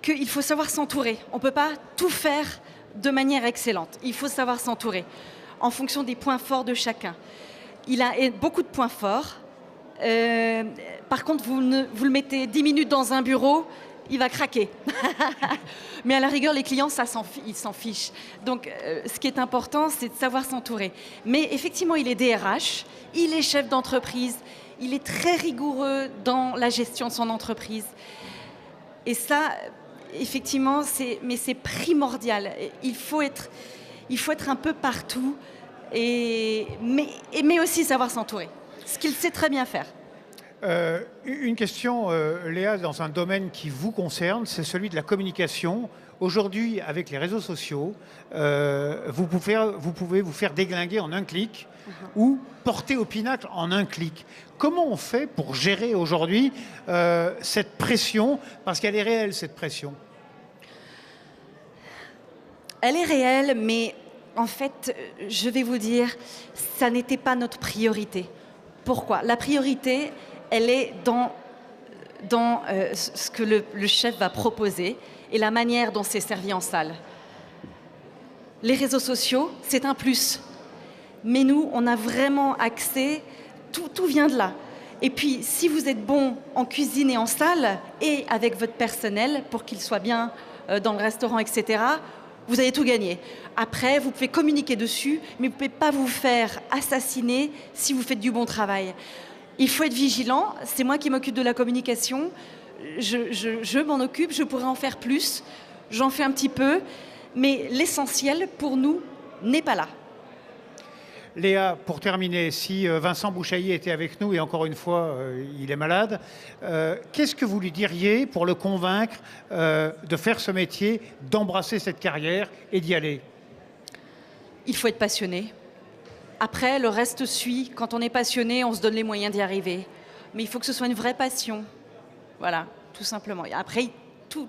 P: qu'il faut savoir s'entourer. On ne peut pas tout faire de manière excellente. Il faut savoir s'entourer en fonction des points forts de chacun. Il a beaucoup de points forts. Par contre, vous le mettez 10 minutes dans un bureau, il va craquer. Mais à la rigueur, les clients, ils s'en fichent. Donc, ce qui est important, c'est de savoir s'entourer. Mais effectivement, il est DRH, il est chef d'entreprise, il est très rigoureux dans la gestion de son entreprise. Et ça, effectivement, c'est primordial. Il faut être un peu partout, mais aussi savoir s'entourer, ce qu'il sait très bien faire.
A: Une question, Léa, dans un domaine qui vous concerne, c'est celui de la communication. Aujourd'hui, avec les réseaux sociaux, vous pouvez vous faire déglinguer en un clic ou porter au pinacle en un clic. Comment on fait pour gérer aujourd'hui cette pression, parce qu'elle est réelle, cette pression?
P: Elle est réelle, mais en fait, je vais vous dire, ça n'était pas notre priorité. Pourquoi? La priorité, elle est dans ce que le chef va proposer et la manière dont c'est servi en salle. Les réseaux sociaux, c'est un plus. Mais nous, on a vraiment accès, tout vient de là. Et puis, si vous êtes bon en cuisine et en salle, et avec votre personnel, pour qu'il soit bien dans le restaurant, etc., vous avez tout gagné. Après, vous pouvez communiquer dessus, mais vous ne pouvez pas vous faire assassiner si vous faites du bon travail. Il faut être vigilant. C'est moi qui m'occupe de la communication. Je m'en occupe, je pourrais en faire plus. J'en fais un petit peu. Mais l'essentiel, pour nous, n'est pas là.
A: Léa, pour terminer, si Vincent Bouchailly était avec nous, et encore une fois, il est malade, qu'est-ce que vous lui diriez pour le convaincre de faire ce métier, d'embrasser cette carrière et d'y aller?
P: Il faut être passionné. Après, le reste suit. Quand on est passionné, on se donne les moyens d'y arriver. Mais il faut que ce soit une vraie passion. Voilà, tout simplement. Et après, tout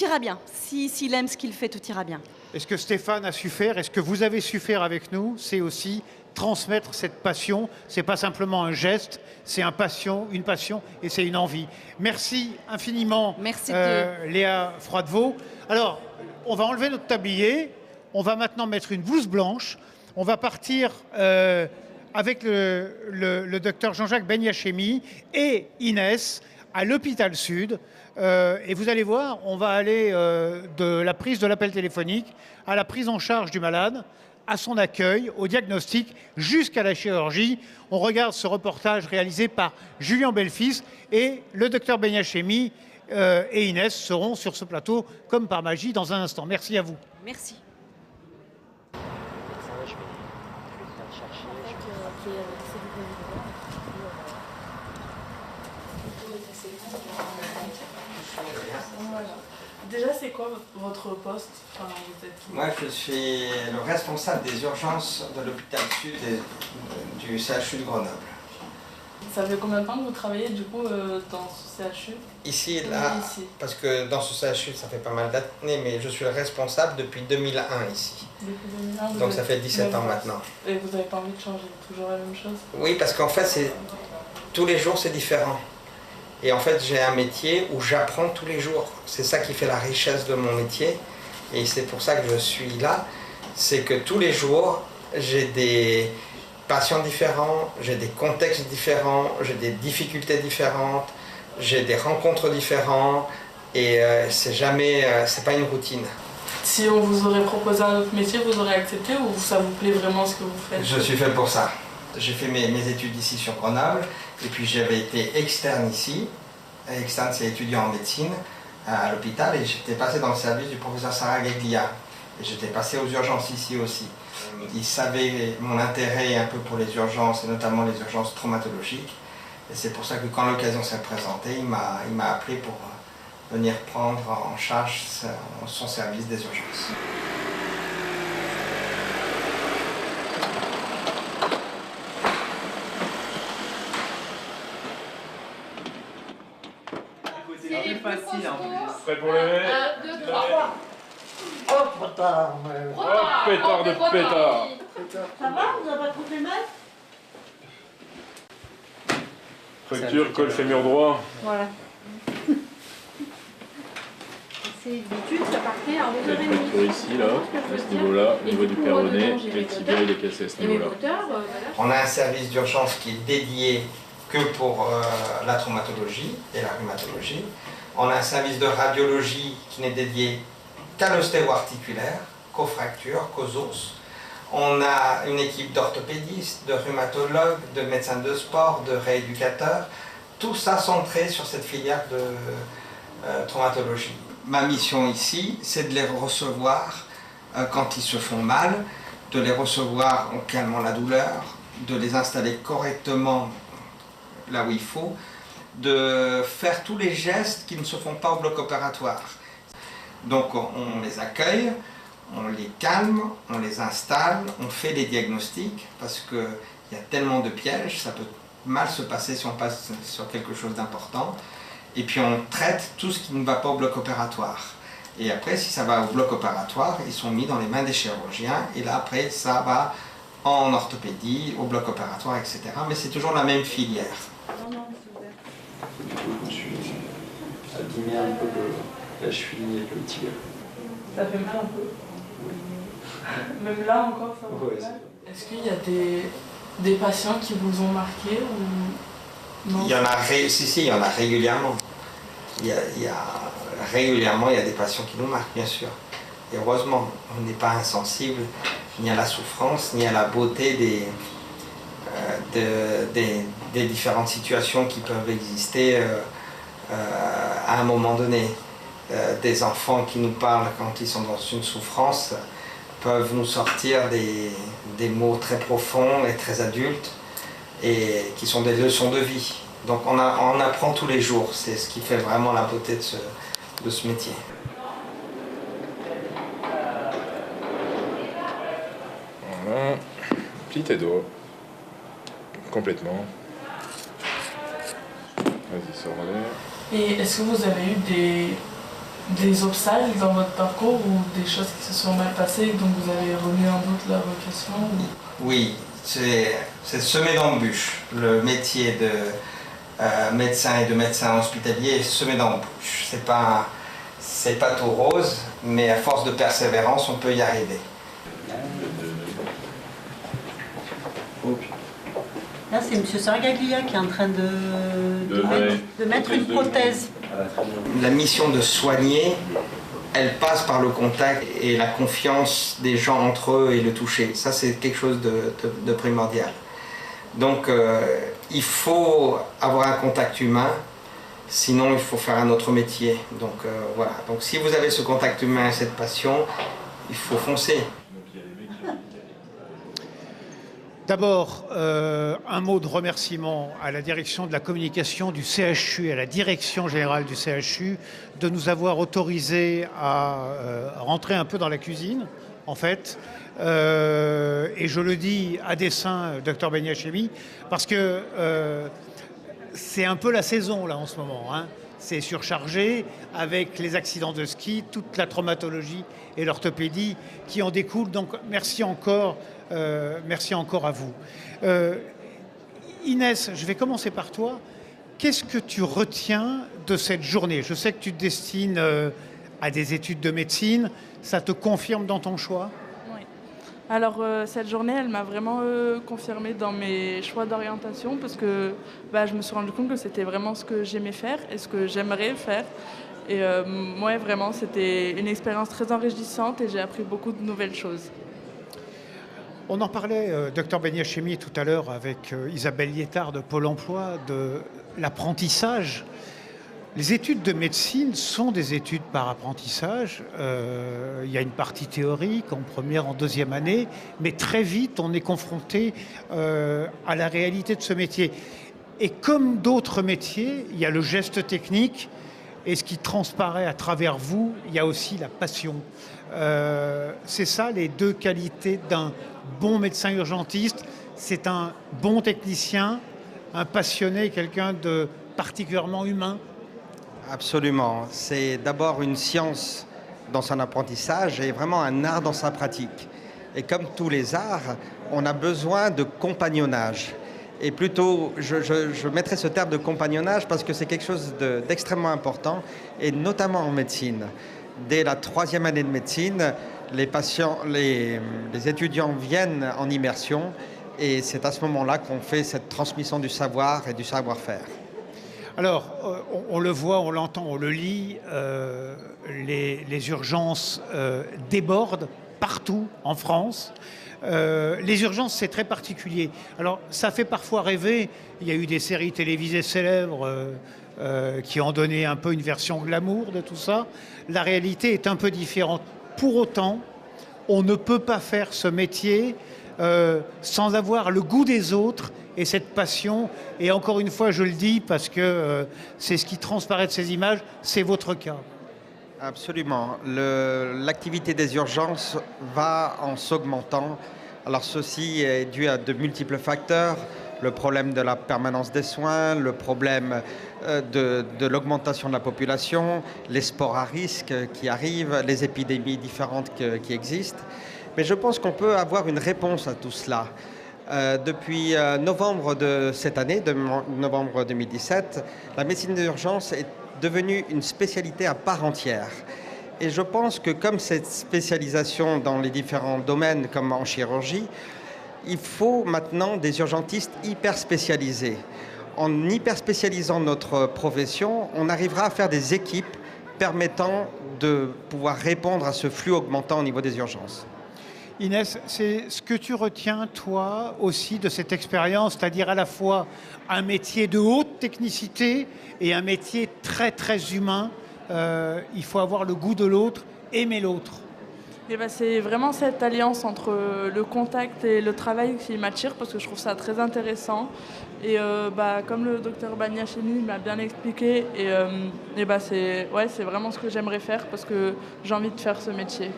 P: ira bien. S'il aime ce qu'il fait, tout ira bien.
A: Est-ce que Stéphane a su faire? Est-ce que vous avez su faire avec nous? C'est aussi transmettre cette passion. C'est pas simplement un geste, c'est une passion et c'est une envie. Merci infiniment, Léa Froidevaux. Alors, on va enlever notre tablier. On va maintenant mettre une blouse blanche. On va partir avec le docteur Jean-Jacques Benyachemi et Inès à l'hôpital Sud. Et vous allez voir, on va aller de la prise de l'appel téléphonique à la prise en charge du malade, à son accueil, au diagnostic, jusqu'à la chirurgie. On regarde ce reportage réalisé par Julien Belfils et le docteur Benyachemi et Inès seront sur ce plateau comme par magie dans un instant. Merci à vous.
P: Merci.
Q: Déjà, c'est quoi votre poste? Enfin, vous êtes qui?
R: Moi, je suis le responsable des urgences de l'hôpital Sud et du CHU de Grenoble.
Q: Ça fait combien de temps que vous travaillez du coup dans ce CHU?
R: Ici, là, parce que dans ce CHU, ça fait pas mal d'années, mais je suis le responsable depuis 2001 ici.
Q: Depuis 2001,
R: donc ça fait 17 ans maintenant.
Q: Et vous n'avez pas envie de changer toujours la même chose?
R: Oui, parce qu'en fait, tous les jours, c'est différent. Et en fait, j'ai un métier où j'apprends tous les jours. C'est ça qui fait la richesse de mon métier. Et c'est pour ça que je suis là. C'est que tous les jours, j'ai des patients différents, j'ai des contextes différents, j'ai des difficultés différentes, j'ai des rencontres différentes. Et c'est pas une routine.
Q: Si on vous aurait proposé un autre métier, vous aurez accepté ou ça vous plaît vraiment ce que vous faites?
R: Je suis fait pour ça. J'ai fait mes études ici sur Grenoble et puis j'avais été externe ici. Externe, c'est étudiant en médecine à l'hôpital et j'étais passé dans le service du professeur Sarah Gaglia. Et j'étais passé aux urgences ici aussi. Il savait mon intérêt un peu pour les urgences et notamment les urgences traumatologiques. Et c'est pour ça que quand l'occasion s'est présentée, il m'a appelé pour venir prendre en charge son service des urgences.
S: C'est facile en plus.
T: Prêt pour lever?
S: 1, 2, 3.
T: Oh pétard! Oh pétard de pétard!
S: Ça va? Vous n'avez pas trop fait mal?
T: Fracture, col fémur droit.
S: Voilà. C'est d'études, ça partait à 11h30.
T: Fracture ici, là, à ce niveau-là, au niveau du péroné, et le tibia il est cassé à ce niveau-là.
R: On a un service d'urgence qui est dédié que pour la traumatologie et la rhumatologie. On a un service de radiologie qui n'est dédié qu'à l'ostéo-articulaire, qu'aux fractures, qu'aux os. On a une équipe d'orthopédistes, de rhumatologues, de médecins de sport, de rééducateurs, tout ça centré sur cette filière de traumatologie. Ma mission ici, c'est de les recevoir quand ils se font mal, de les recevoir en calmant la douleur, de les installer correctement là où il faut, de faire tous les gestes qui ne se font pas au bloc opératoire. Donc on les accueille, on les calme, on les installe, on fait des diagnostics parce qu'il y a tellement de pièges, ça peut mal se passer si on passe sur quelque chose d'important. Et puis on traite tout ce qui ne va pas au bloc opératoire. Et après, si ça va au bloc opératoire, ils sont mis dans les mains des chirurgiens. Et là, après, ça va en orthopédie, au bloc opératoire, etc. Mais c'est toujours la même filière.
U: Je suis abîmé un peu la cheville et le tibia.
Q: Ça fait mal un peu? Même là encore, ça va mal. Est-ce qu'il y a des patients qui vous ont marqué ou non?
R: Il y en a, il y en a régulièrement. Régulièrement, il y a des patients qui nous marquent, bien sûr. Et heureusement, on n'est pas insensible ni à la souffrance, ni à la beauté des différentes situations qui peuvent exister à un moment donné. Des enfants qui nous parlent quand ils sont dans une souffrance peuvent nous sortir des mots très profonds et très adultes et qui sont des leçons de vie. Donc on apprend tous les jours, c'est ce qui fait vraiment la beauté de ce métier.
T: Voilà, plie tes doigts, complètement. Vas-y, sors-les.
Q: Et est-ce que vous avez eu des obstacles dans votre parcours ou des choses qui se sont mal passées et donc vous avez remis en doute la vocation ou...
R: Oui, c'est semé d'embûches. Le métier de médecin et de médecin hospitalier est semé d'embûches. C'est pas tout rose, mais à force de persévérance, on peut y arriver.
B: Là, c'est M. Sargaglia qui est en train de mettre une prothèse.
R: La mission de soigner, elle passe par le contact et la confiance des gens entre eux et le toucher. Ça, c'est quelque chose de primordial. Donc, il faut avoir un contact humain, sinon il faut faire un autre métier. Donc, voilà. Donc, si vous avez ce contact humain et cette passion, il faut foncer.
A: D'abord, un mot de remerciement à la direction de la communication du CHU et à la direction générale du CHU de nous avoir autorisé à rentrer un peu dans la cuisine, en fait. Et je le dis à dessein, Dr Beniachemi, parce que c'est un peu la saison là en ce moment. Hein. C'est surchargé avec les accidents de ski, toute la traumatologie et l'orthopédie qui en découlent. Donc merci encore à vous. Inès, je vais commencer par toi. Qu'est-ce que tu retiens de cette journée? Je sais que tu te destines à des études de médecine. Ça te confirme dans ton choix?
Q: Oui. Alors, cette journée, elle m'a vraiment confirmée dans mes choix d'orientation parce que je me suis rendu compte que c'était vraiment ce que j'aimais faire et ce que j'aimerais faire. Et moi, vraiment, c'était une expérience très enrichissante et j'ai appris beaucoup de nouvelles choses.
A: On en parlait, Dr Beniachemi, tout à l'heure avec Isabelle Liétard de Pôle emploi, de l'apprentissage. Les études de médecine sont des études par apprentissage. Il y a une partie théorique en première, en deuxième année, mais très vite, on est confronté à la réalité de ce métier. Et comme d'autres métiers, il y a le geste technique, et ce qui transparaît à travers vous, il y a aussi la passion. C'est ça les deux qualités d'un bon médecin urgentiste. C'est un bon technicien, un passionné, quelqu'un de particulièrement humain.
R: Absolument. C'est d'abord une science dans son apprentissage et vraiment un art dans sa pratique. Et comme tous les arts, on a besoin de compagnonnage. Et plutôt, je mettrais ce terme de compagnonnage parce que c'est quelque chose d'extrêmement important, et notamment en médecine. Dès la 3e année de médecine, les étudiants viennent en immersion, et c'est à ce moment-là qu'on fait cette transmission du savoir et du savoir-faire.
A: Alors, on le voit, on l'entend, on le lit, les urgences débordent partout en France. Les urgences, c'est très particulier. Alors, ça fait parfois rêver. Il y a eu des séries télévisées célèbres qui ont donné un peu une version glamour de tout ça. La réalité est un peu différente. Pour autant, on ne peut pas faire ce métier sans avoir le goût des autres et cette passion. Et encore une fois, je le dis parce que c'est ce qui transparaît de ces images, c'est votre cas.
R: Absolument. L'activité des urgences va en s'augmentant. Alors ceci est dû à de multiples facteurs. Le problème de la permanence des soins, le problème de l'augmentation de la population, les sports à risque qui arrivent, les épidémies différentes qui existent. Mais je pense qu'on peut avoir une réponse à tout cela. Depuis novembre de cette année, de novembre 2017, la médecine d'urgence est devenue une spécialité à part entière. Et je pense que comme cette spécialisation dans les différents domaines, comme en chirurgie, il faut maintenant des urgentistes hyper spécialisés. En hyper spécialisant notre profession, on arrivera à faire des équipes permettant de pouvoir répondre à ce flux augmentant au niveau des urgences.
A: Inès, c'est ce que tu retiens, toi, aussi, de cette expérience, c'est-à-dire à la fois un métier de haute technicité et un métier très, très humain. Il faut avoir le goût de l'autre, aimer l'autre.
Q: Et c'est vraiment cette alliance entre le contact et le travail qui m'attire parce que je trouve ça très intéressant. Et comme le docteur Beniachemi m'a bien expliqué, c'est vraiment ce que j'aimerais faire parce que j'ai envie de faire ce métier.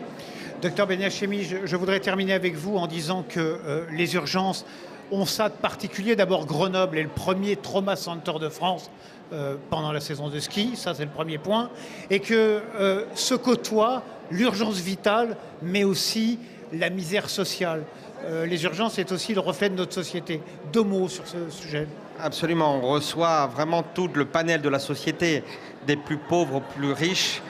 A: Docteur Beniachemi, je voudrais terminer avec vous en disant que les urgences ont ça de particulier. D'abord, Grenoble est le premier trauma center de France pendant la saison de ski, ça c'est le premier point, et que se côtoient l'urgence vitale, mais aussi la misère sociale. Les urgences, c'est aussi le reflet de notre société. 2 mots sur ce sujet.
C: Absolument, on reçoit vraiment tout le panel de la société, des plus pauvres aux plus riches,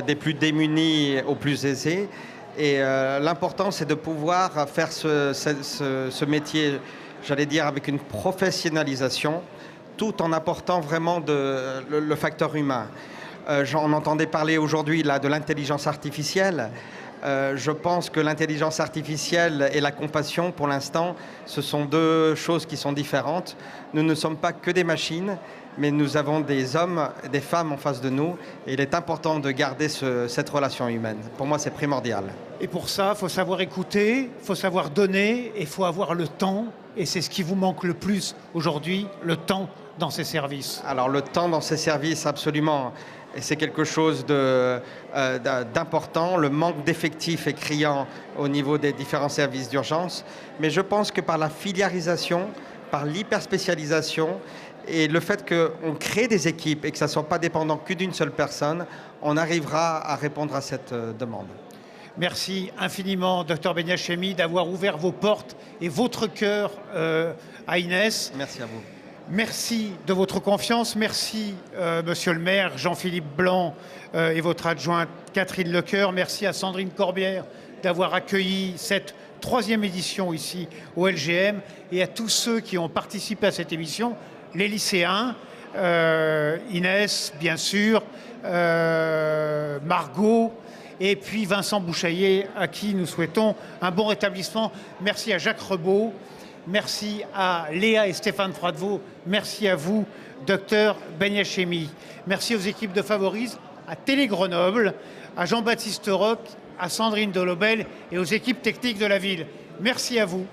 C: des plus démunis aux plus aisés. Et l'important, c'est de pouvoir faire ce métier, j'allais dire, avec une professionnalisation, tout en apportant vraiment le facteur humain. On entendait parler aujourd'hui de l'intelligence artificielle. Je pense que l'intelligence artificielle et la compassion, pour l'instant, ce sont 2 choses qui sont différentes. Nous ne sommes pas que des machines, mais nous avons des hommes et des femmes en face de nous. Et il est important de garder cette relation humaine. Pour moi, c'est primordial.
A: Et pour ça, il faut savoir écouter, il faut savoir donner, et il faut avoir le temps. Et c'est ce qui vous manque le plus aujourd'hui, le temps dans ces services.
C: Alors le temps dans ces services, absolument. Et c'est quelque chose d'important. Le manque d'effectifs est criant au niveau des différents services d'urgence. Mais je pense que par la filiarisation, par l'hyperspécialisation et le fait qu'on crée des équipes et que ça ne soit pas dépendant que d'une seule personne, on arrivera à répondre à cette demande.
A: Merci infiniment, Dr Beniachemi, d'avoir ouvert vos portes et votre cœur à Inès.
C: Merci à vous.
A: Merci de votre confiance. Merci, Monsieur le maire, Jean-Philippe Blanc et votre adjointe Catherine Lecoeur. Merci à Sandrine Corbière d'avoir accueilli cette 3e édition ici au LGM et à tous ceux qui ont participé à cette émission, les lycéens, Inès, bien sûr, Margot, et puis Vincent Bouchaillet, à qui nous souhaitons un bon rétablissement. Merci à Jacques Rebaud. Merci à Léa et Stéphane Froidevaux. Merci à vous, Dr Beniachemi. Merci aux équipes de Favorise, à Télé Grenoble, à Jean-Baptiste Roch, à Sandrine Delobel et aux équipes techniques de la ville. Merci à vous.